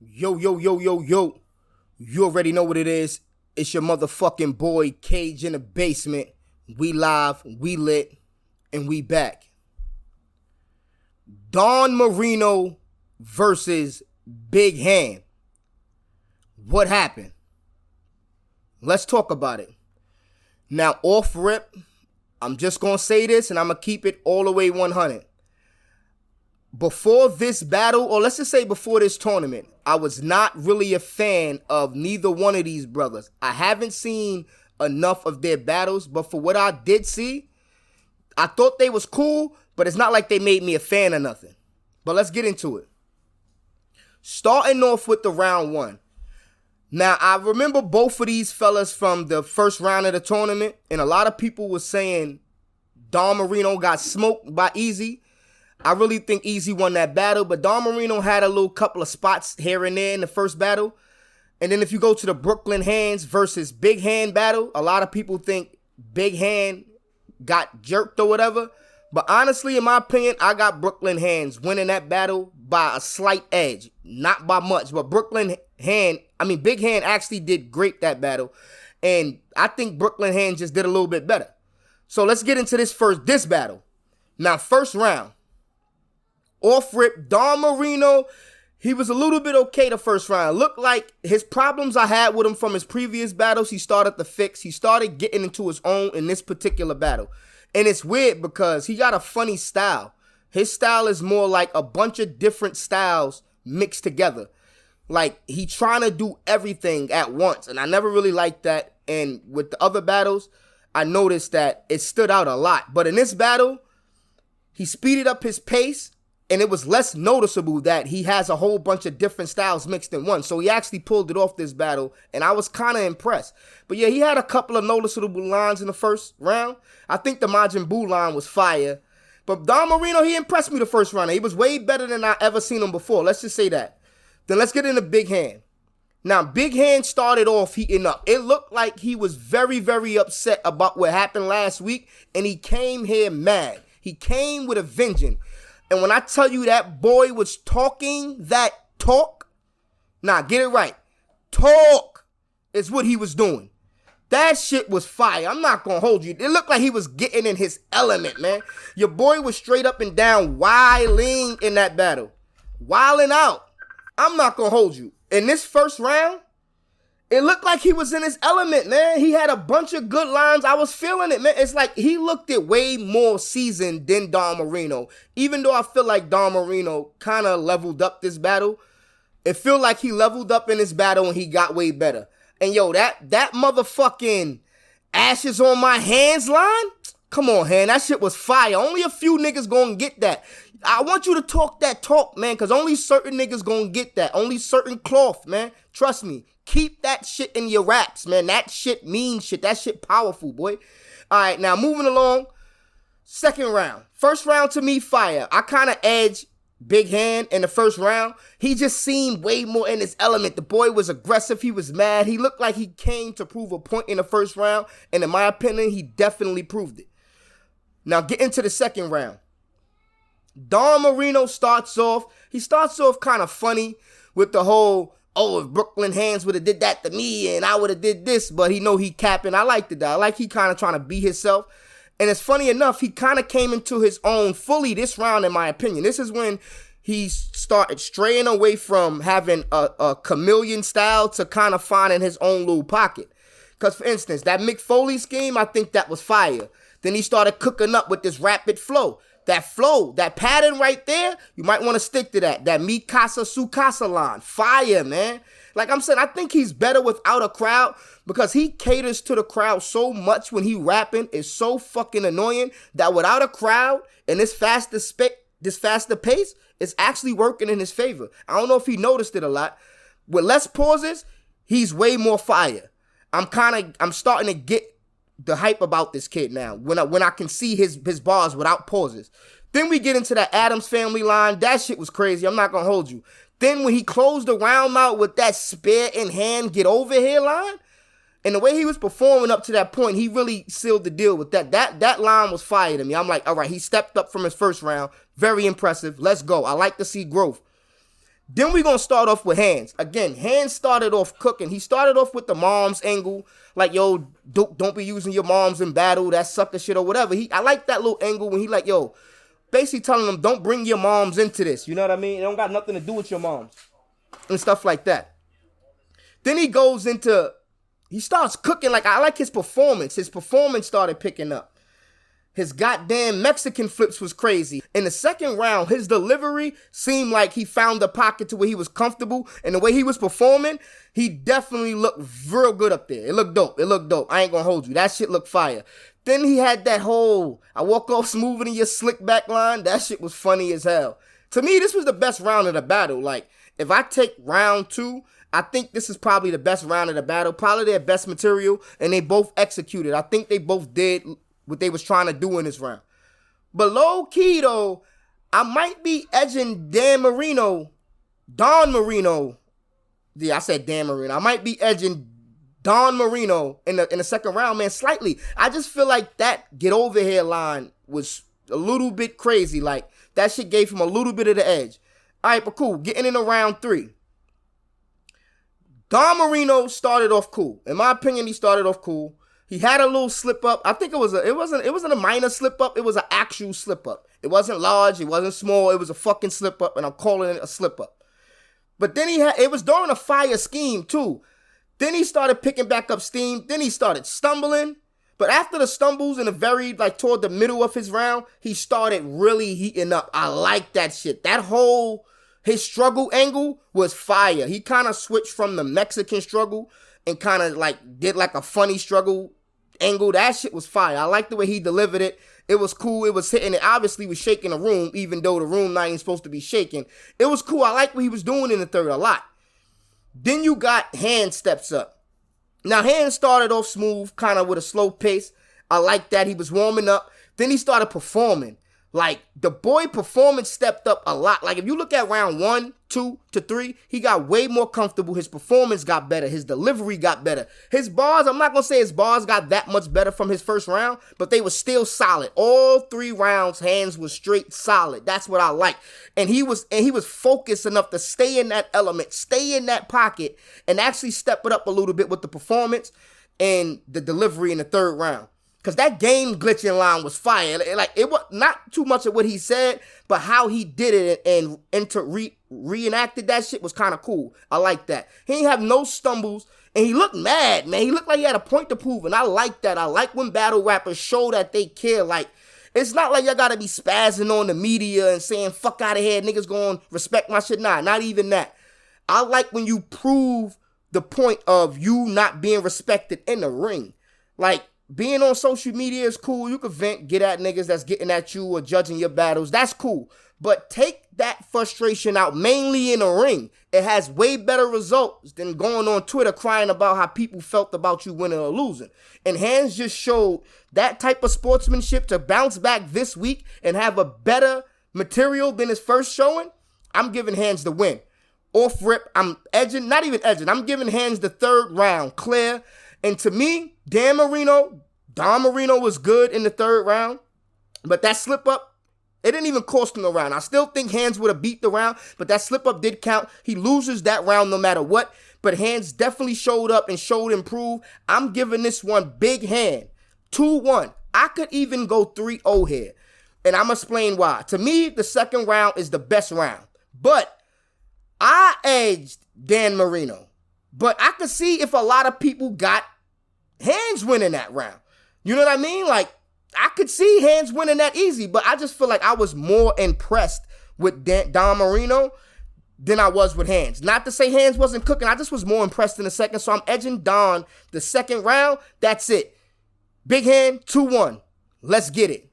Yo, yo, yo, yo, yo. You already know what it is. It's your motherfucking boy, Kage in the Basement. We live, we lit, and we back. Don MARINO versus Big HANN. What happened? Let's talk about it. Now, off rip, I'm just going to say this, and I'm going to keep it all the way 100. Before this battle, or let's just say before this tournament, I was not really a fan of neither one of these brothers. I haven't seen enough of their battles, but for what I did see, I thought they was cool, but it's not like they made me a fan or nothing. But let's get into it. Starting off with the round one. Now, I remember both of these fellas from the first round of the tournament, and a lot of people were saying Don MARINO got smoked by Easy. I really think Easy won that battle, but Don MARINO had a little couple of spots here and there in the first battle. And then if you go to the Brooklyn Hands versus Big HANN battle, a lot of people think Big HANN got jerked or whatever. But honestly, in my opinion, I got Brooklyn Hands winning that battle by a slight edge. Not by much, but Big HANN actually did great that battle. And I think Brooklyn Hands just did a little bit better. So let's get into this battle. Now, first round. Off rip, Don MARINO, he was a little bit okay the first round. Looked like his problems I had with him from his previous battles, he started to fix. He started getting into his own in this particular battle. And it's weird because he got a funny style. His style is more like a bunch of different styles mixed together. Like, he trying to do everything at once. And I never really liked that. And with the other battles, I noticed that it stood out a lot. But in this battle, he speeded up his pace. And it was less noticeable that he has a whole bunch of different styles mixed in one. So he actually pulled it off this battle, and I was kind of impressed. But yeah, he had a couple of noticeable lines in the first round. I think the Majin Buu line was fire. But Don MARINO, he impressed me the first round. He was way better than I ever seen him before. Let's just say that. Then let's get into Big HANN. Now, Big HANN started off heating up. It looked like he was very, very upset about what happened last week, and he came here mad. He came with a vengeance. And when I tell you that boy was talking that talk, get it right. Talk is what he was doing. That shit was fire. I'm not going to hold you. It looked like he was getting in his element, man. Your boy was straight up and down wilding in that battle. Wilding out. I'm not going to hold you. In this first round, it looked like he was in his element, man. He had a bunch of good lines. I was feeling it, man. It's like he looked it way more seasoned than Don MARINO. Even though I feel like Don MARINO kind of leveled up this battle, it feel like he leveled up in this battle and he got way better. And yo, that motherfucking ashes on my hands line, come on, HANN, that shit was fire. Only a few niggas gonna get that. I want you to talk that talk, man, because only certain niggas gonna get that. Only certain cloth, man. Trust me. Keep that shit in your raps, man. That shit mean shit. That shit powerful, boy. All right, now moving along. Second round. First round to me, fire. I kind of edged Big HANN in the first round. He just seemed way more in his element. The boy was aggressive. He was mad. He looked like he came to prove a point in the first round. And in my opinion, he definitely proved it. Now get into the second round. Don MARINO starts off kind of funny with the whole, oh, if Brooklyn Hands would have did that to me and I would have did this, but he know he capping. I liked it, though. I like he kind of trying to be himself. And it's funny enough, he kind of came into his own fully this round, in my opinion. This is when he started straying away from having a chameleon style to kind of finding his own little pocket. Because, for instance, that Mick Foley scheme, I think that was fire. Then he started cooking up with this rapid flow. That flow, that pattern right there, you might want to stick to that. That Mi Casa Su Casa line. Fire, man. Like I'm saying, I think he's better without a crowd because he caters to the crowd so much when he rapping. It's so fucking annoying that without a crowd and this faster pace, it's actually working in his favor. I don't know if he noticed it a lot. With less pauses, he's way more fire. I'm starting to get the hype about this kid now when I can see his bars without pauses. Then we get into that Addams Family line. That shit was crazy. I'm not gonna hold you. Then when he closed the round out with that spear in hand, get over here line, and the way he was performing up to that point, he really sealed the deal with that. That line was fire to me. I'm like, all right, he stepped up from his first round. Very impressive. Let's go. I like to see growth. Then we gonna start off with Hands. Again, Hands started off cooking. He started off with the mom's angle, like, yo, don't be using your moms in battle, that sucker shit or whatever. I like that little angle when he like, yo, basically telling them, don't bring your moms into this. You know what I mean? It don't got nothing to do with your moms and stuff like that. Then he starts cooking. Like, I like his performance. His performance started picking up. His goddamn Mexican flips was crazy. In the second round, his delivery seemed like he found a pocket to where he was comfortable. And the way he was performing, he definitely looked real good up there. It looked dope. I ain't gonna hold you. That shit looked fire. Then he had that whole, I walk off smoother than your slick back line. That shit was funny as hell. To me, this was the best round of the battle. Like, if I take round 2, I think this is probably the best round of the battle. Probably their best material. And they both executed. I think they both did what they was trying to do in this round. But low key though, I might be edging Don Marino. Yeah, I said Dan Marino. I might be edging Don Marino in the second round, man, slightly. I just feel like that get over here line was a little bit crazy. Like, that shit gave him a little bit of the edge. All right, but cool. Getting into round 3. Don Marino started off cool. In my opinion, he started off cool. He had a little slip up. I think it wasn't a minor slip up. It was an actual slip up. It wasn't large. It wasn't small. It was a fucking slip up, and I'm calling it a slip up. But then it was during a fire scheme too. Then he started picking back up steam. Then he started stumbling. But after the stumbles in toward the middle of his round, he started really heating up. I like that shit. His struggle angle was fire. He kind of switched from the Mexican struggle and kind of did a funny struggle angle. That shit was fire. I like the way he delivered it. It was cool. It was hitting. It obviously was shaking the room, even though the room not even supposed to be shaking. It was cool. I like what he was doing in the third a lot. Then you got Hand steps up. Now, Hand started off smooth, kind of with a slow pace. I like that. He was warming up. Then he started performing. Like, the boy performance stepped up a lot. Like, if you look at round 1, 2 to 3, he got way more comfortable. His performance got better. His delivery got better. His bars, I'm not going to say his bars got that much better from his first round, but they were still solid. All 3 rounds, Hands was straight solid. That's what I like. And he was focused enough to stay in that element, stay in that pocket, and actually step it up a little bit with the performance and the delivery in the third round. Because that game glitching line was fire. It was not too much of what he said, but how he did it and reenacted that shit was kind of cool. I like that. He didn't have no stumbles, and he looked mad, man. He looked like he had a point to prove, and I like that. I like when battle rappers show that they care. Like, it's not like y'all gotta be spazzing on the media and saying, fuck out of here, niggas gonna respect my shit. Nah, not even that. I like when you prove the point of you not being respected in the ring. Like, being on social media is cool. You can vent, get at niggas that's getting at you or judging your battles. That's cool. But take that frustration out mainly in the ring. It has way better results than going on Twitter crying about how people felt about you winning or losing. And Hands just showed that type of sportsmanship to bounce back this week and have a better material than his first showing. I'm giving Hands the win. Off rip, I'm edging, not even edging. I'm giving Hands the third round, clear. And to me, Don Marino was good in the third round, but that slip up, it didn't even cost him the round. I still think Hands would have beat the round, but that slip up did count. He loses that round no matter what, but Hands definitely showed up and showed improved. I'm giving this one big hand, 2-1. I could even go 3-0 here, and I'm going to explain why. To me, the second round is the best round, but I edged Dan Marino. But I could see if a lot of people got Hands winning that round. You know what I mean? Like, I could see Hands winning that easy, but I just feel like I was more impressed with Don Marino than I was with Hands. Not to say Hands wasn't cooking. I just was more impressed in the second, so I'm edging Don the second round. That's it. Big hand, 2-1. Let's get it.